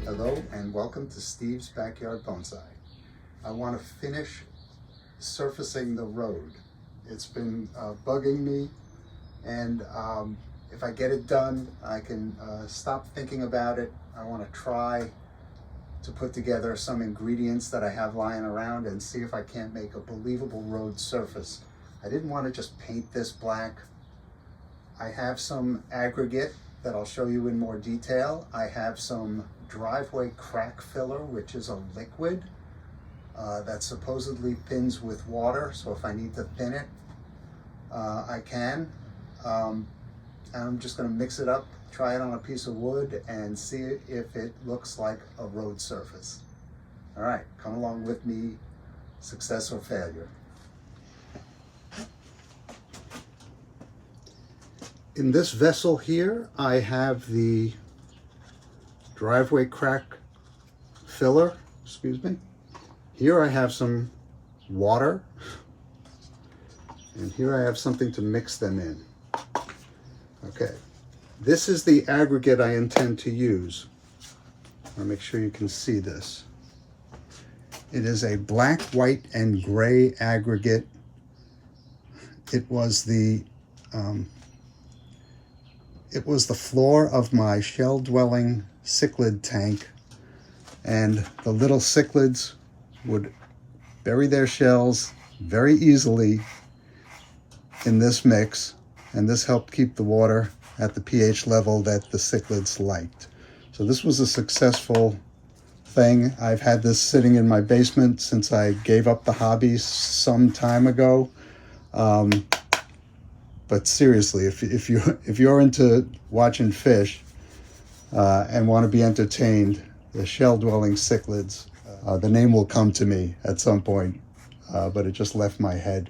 Hello and welcome to Steve's Backyard Bonsai. I want to finish surfacing the road. It's been bugging me, and if I get it done, I can stop thinking about it. I want to try to put together some ingredients that I have lying around and see if I can't make a believable road surface. I didn't want to just paint this black. I have some aggregate that I'll show you in more detail. I have some driveway crack filler, which is a liquid that supposedly thins with water, so if I need to thin it, I can. And I'm just going to mix it up, try it on a piece of wood, and see if it looks like a road surface. All right, come along with me, success or failure. In this vessel here, I have the driveway crack filler, excuse me. Here I have some water, and here I have something to mix them in. Okay, this is the aggregate I intend to use. I'll make sure you can see this. It is a black, white, and gray aggregate. It was the floor of my shell-dwelling cichlid tank, and the little cichlids would bury their shells very easily in this mix, and this helped keep the water at the pH level that the cichlids liked. So this was a successful thing. I've had this sitting in my basement since I gave up the hobby some time ago. But seriously, if you're into watching fish and want to be entertained, the shell-dwelling cichlids, the name will come to me at some point, but it just left my head.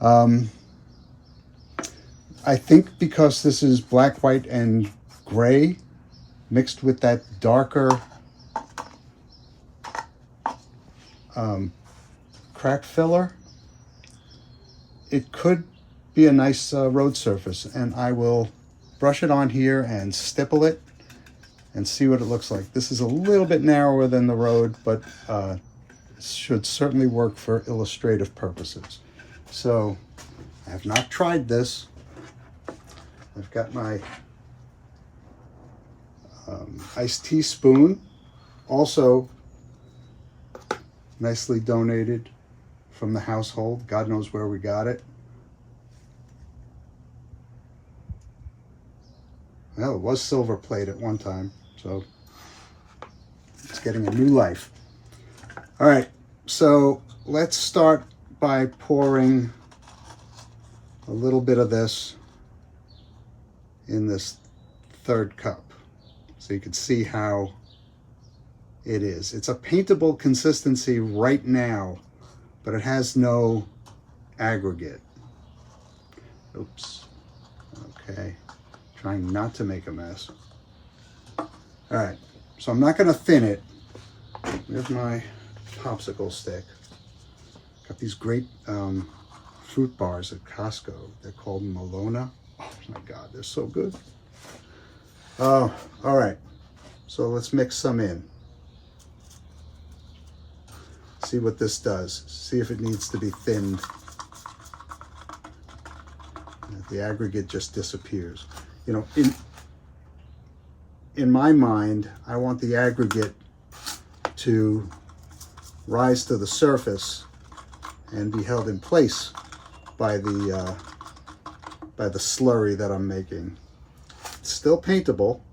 I think because this is black, white, and gray mixed with that darker crack filler, it could be a nice road surface, and I will brush it on here and stipple it and see what it looks like. This is a little bit narrower than the road, but should certainly work for illustrative purposes. So I have not tried this. I've got my iced tea spoon, also nicely donated from the household. God knows where we got it. Well, it was silver plate at one time, so it's getting a new life. All right, so let's start by pouring a little bit of this in this third cup, so you can see how it is. It's a paintable consistency right now, but it has no aggregate. Oops, okay. Trying not to make a mess. All right, so I'm not gonna thin it. There's my popsicle stick. Got these great fruit bars at Costco. They're called Malona. Oh my God, they're so good. Oh, all right, so let's mix some in. See what this does. See if it needs to be thinned. The aggregate just disappears. You know, in my mind, I want the aggregate to rise to the surface and be held in place by the slurry that I'm making. It's still paintable.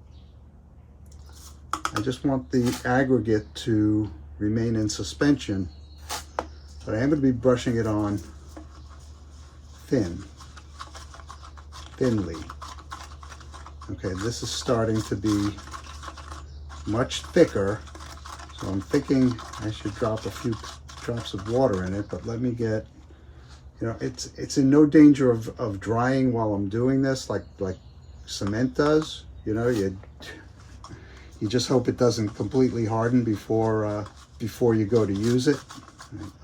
I just want the aggregate to remain in suspension, but I am going to be brushing it on thinly. Okay, this is starting to be much thicker, so I'm thinking I should drop a few drops of water in it, but let me get, you know, it's in no danger of drying while I'm doing this like cement does. You know, you just hope it doesn't completely harden before you go to use it.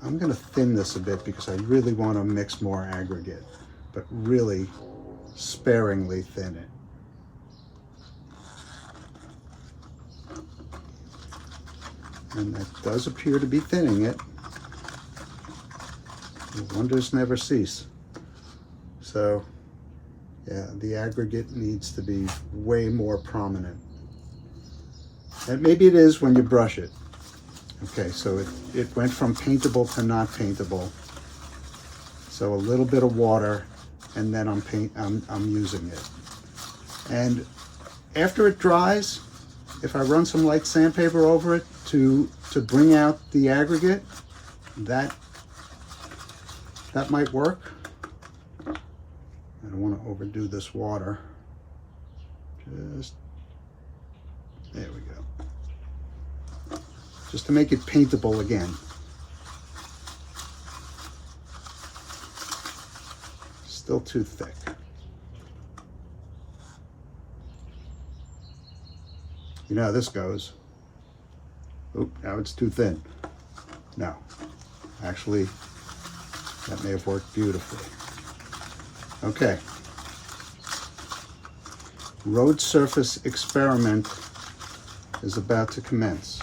I'm going to thin this a bit because I really want to mix more aggregate, but really sparingly thin it. and that does appear to be thinning it. The wonders never cease. So yeah, the aggregate needs to be way more prominent. And maybe it is when you brush it. Okay, so it went from paintable to not paintable. So a little bit of water, and then I'm using it. And after it dries, if I run some light sandpaper over it to bring out the aggregate, that might work. I don't want to overdo this water. There we go. Just to make it paintable again. Still too thick. You know how this goes. Oop, now it's too thin. No, actually, that may have worked beautifully. Okay. Road surface experiment is about to commence.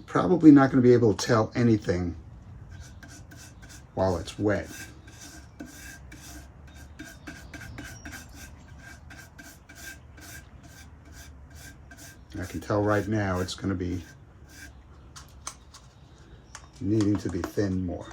Probably not going to be able to tell anything while it's wet. I can tell right now it's going to be needing to be thinned more.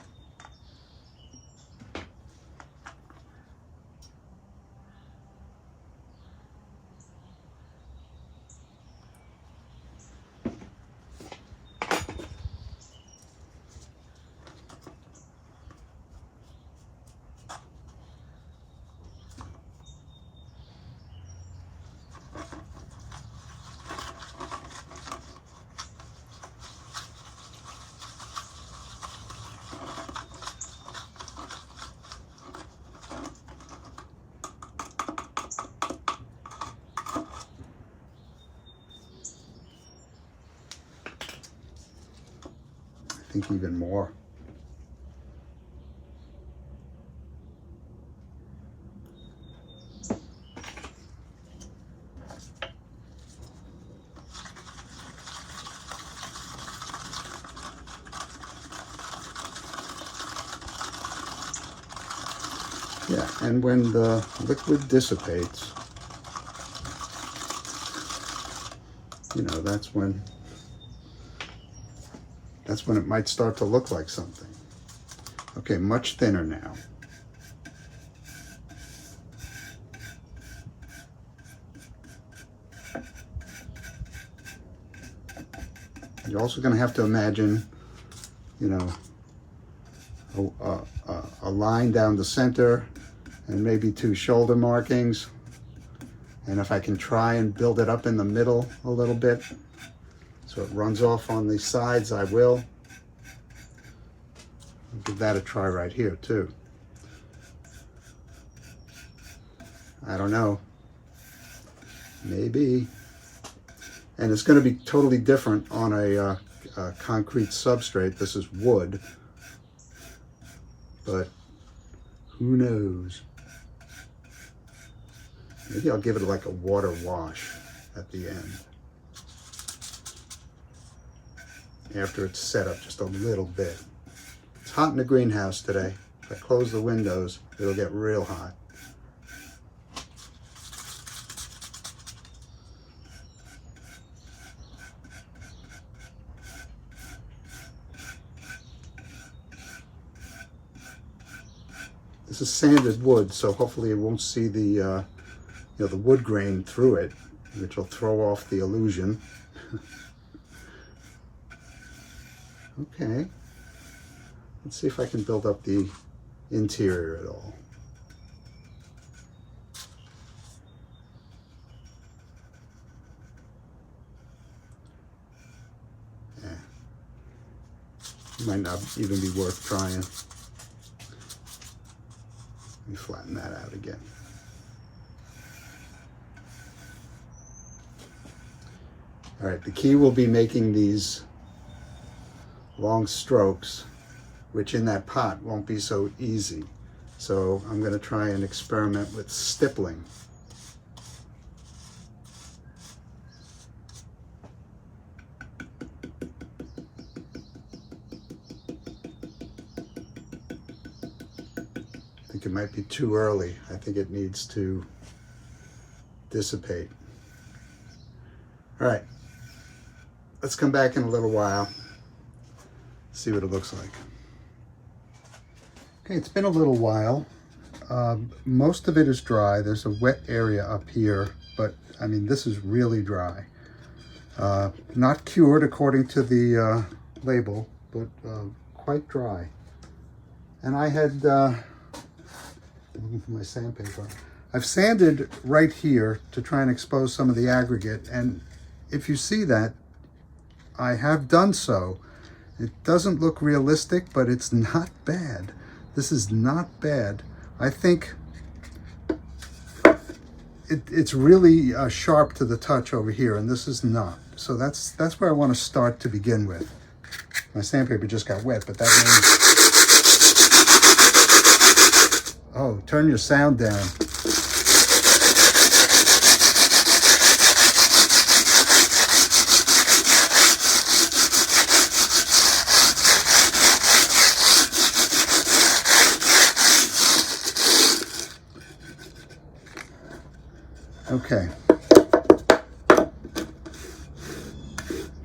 I think even more. Yeah, and when the liquid dissipates, you know, that's when it might start to look like something. Okay, much thinner now. You're also going to have to imagine, you know, a line down the center and maybe 2 shoulder markings. And if I can try and build it up in the middle a little bit so it runs off on the sides, I will. I'll give that a try right here too. I don't know. Maybe. And it's going to be totally different on a concrete substrate. This is wood. But who knows? Maybe I'll give it like a water wash at the end. After it's set up just a little bit. It's hot in the greenhouse today. If I close the windows, it'll get real hot. This is sanded wood, so hopefully it won't see the, you know, the wood grain through it, which will throw off the illusion. Okay, let's see if I can build up the interior at all. Might not even be worth trying. Let me flatten that out again. All right, the key will be making these long strokes, which in that pot won't be so easy. So I'm going to try and experiment with stippling. I think it might be too early. I think it needs to dissipate. All right, let's come back in a little while, see what it looks like. Okay, it's been a little while. Most of it is dry. There's a wet area up here, but I mean, this is really dry. Not cured according to the label, but quite dry. And I had, looking for my sandpaper. I've sanded right here to try and expose some of the aggregate, and if you see that, I have done so. It doesn't look realistic, but it's not bad. This is not bad. I think it's really sharp to the touch over here, and this is not. So that's where I want to start to begin with. My sandpaper just got wet, but that means... Oh, turn your sound down. Okay,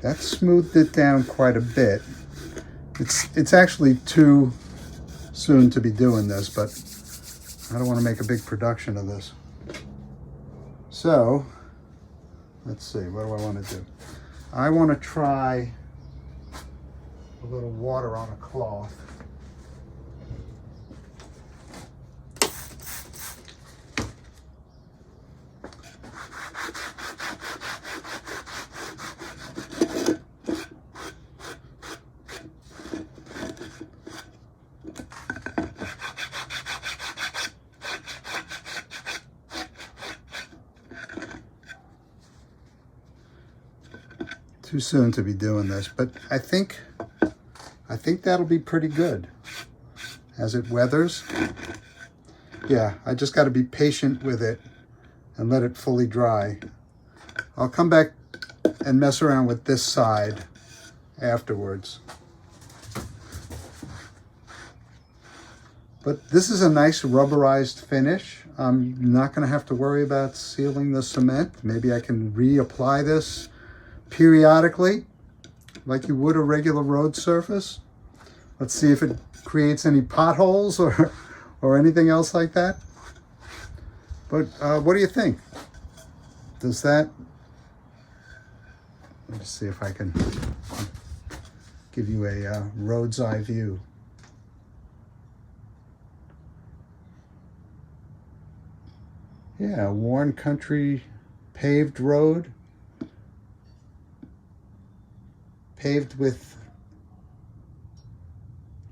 that smoothed it down quite a bit. It's actually too soon to be doing this, but I don't want to make a big production of this. So, let's see, what do I want to do? I want to try a little water on a cloth. Too soon to be doing this, but I think that'll be pretty good as it weathers. Yeah, I just got to be patient with it and let it fully dry. I'll come back and mess around with this side afterwards. But this is a nice rubberized finish. I'm not going to have to worry about sealing the cement. Maybe I can reapply this periodically, like you would a regular road surface. Let's see if it creates any potholes or anything else like that. But what do you think? Does that... Let me see if I can give you a road's eye view. Yeah, a worn country paved road. Paved with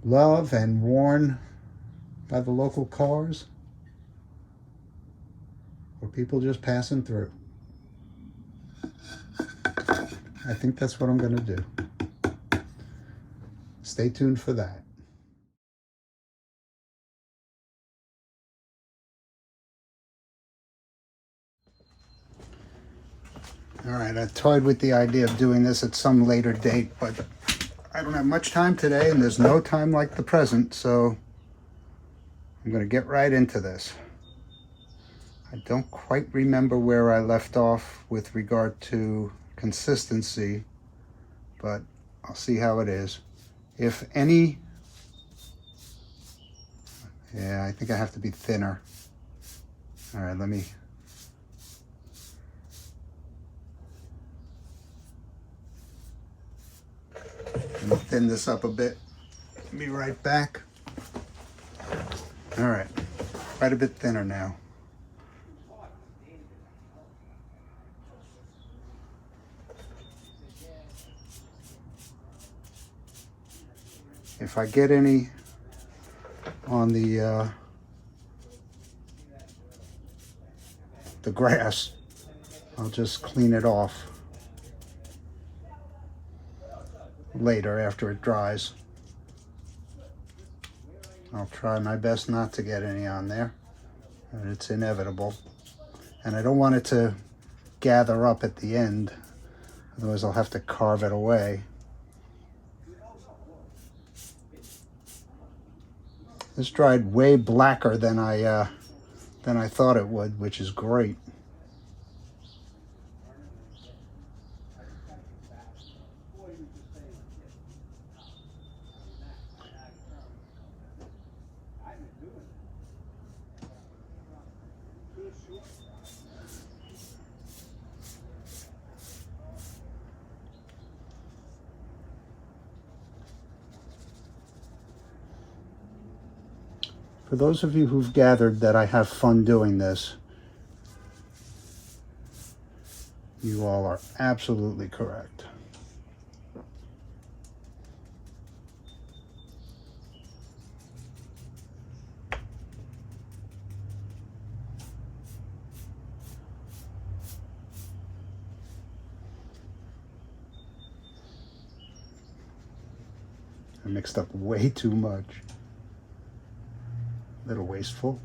love and worn by the local cars, or people just passing through. I think that's what I'm going to do. Stay tuned for that. All right, I toyed with the idea of doing this at some later date, but I don't have much time today, and there's no time like the present, so I'm going to get right into this. I don't quite remember where I left off with regard to consistency, but I'll see how it is. If any... Yeah, I think I have to be thinner. All right, let me thin this up a bit. Be right back. All right, quite a bit thinner now. If I get any on the grass, I'll just clean it off later after it dries. I'll try my best not to get any on there, and it's inevitable. And I don't want it to gather up at the end, otherwise I'll have to carve it away. This dried way blacker than I thought it would, which is great. For those of you who've gathered that I have fun doing this, you all are absolutely correct. I mixed up way too much. A little wasteful.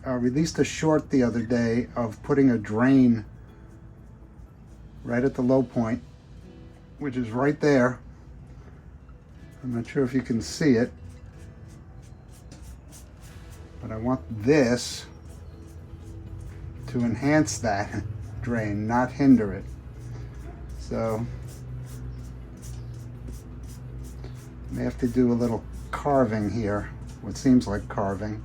I released a short the other day of putting a drain right at the low point, which is right there. I'm not sure if you can see it, but I want this to enhance that drain, not hinder it. So I may have to do a little carving here, what seems like carving.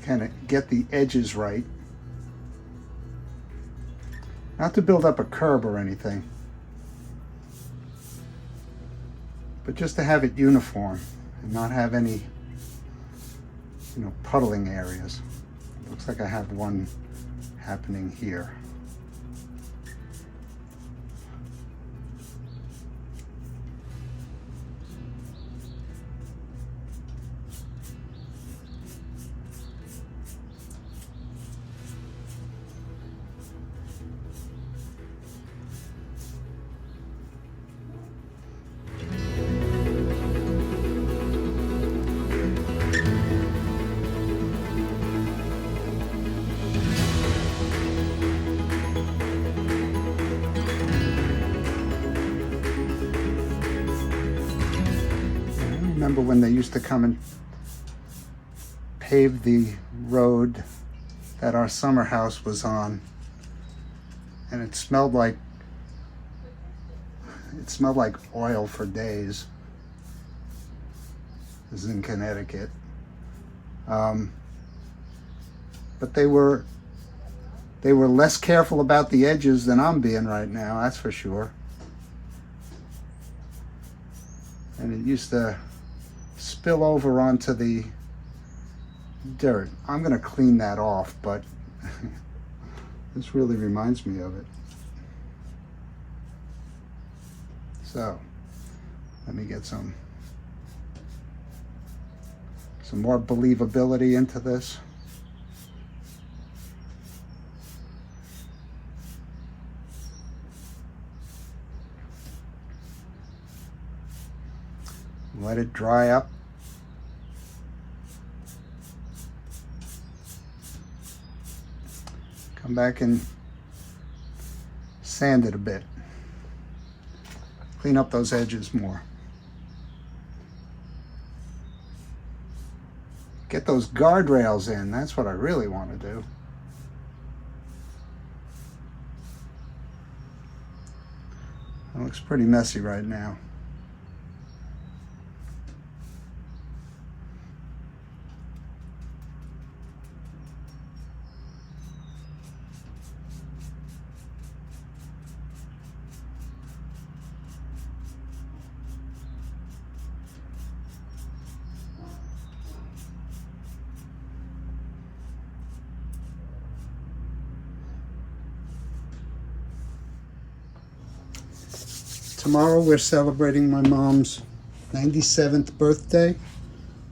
Kind of get the edges right. Not to build up a curb or anything, but just to have it uniform and not have any, puddling areas. Looks like I have one happening here. Remember when they used to come and pave the road that our summer house was on, and it smelled like oil for days. This is in Connecticut. But they were less careful about the edges than I'm being right now, that's for sure. And it used to spill over onto the dirt. I'm going to clean that off, but this really reminds me of it. So let me get some more believability into this. Let it dry up. Come back and sand it a bit. Clean up those edges more. Get those guardrails in. That's what I really want to do. It looks pretty messy right now. Tomorrow we're celebrating my mom's 97th birthday,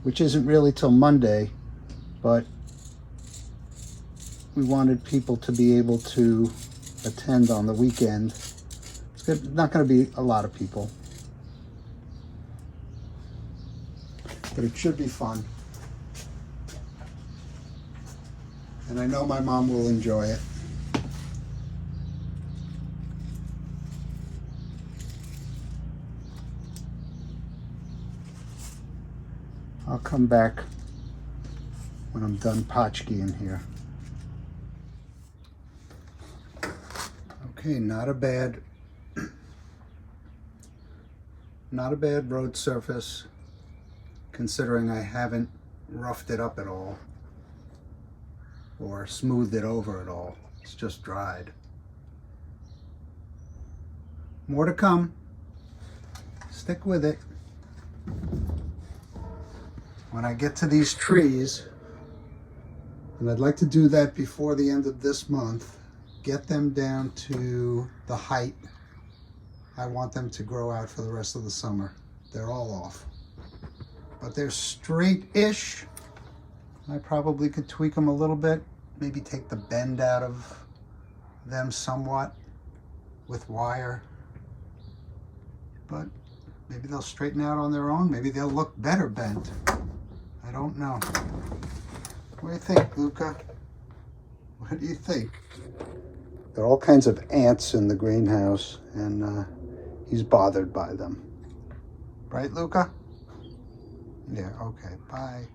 which isn't really till Monday, but we wanted people to be able to attend on the weekend. It's not going to be a lot of people, but it should be fun. And I know my mom will enjoy it. I'll come back when I'm done potchkeying here. Okay, not a bad road surface, considering I haven't roughed it up at all or smoothed it over at all. It's just dried. More to come. Stick with it. When I get to these trees, and I'd like to do that before the end of this month, get them down to the height I want them to grow out for the rest of the summer. They're all off, but they're straight-ish. I probably could tweak them a little bit, maybe take the bend out of them somewhat with wire, but maybe they'll straighten out on their own. Maybe they'll look better bent. I don't know. What do you think, Luca? What do you think? There are all kinds of ants in the greenhouse, and he's bothered by them. Right, Luca? Yeah, okay, bye.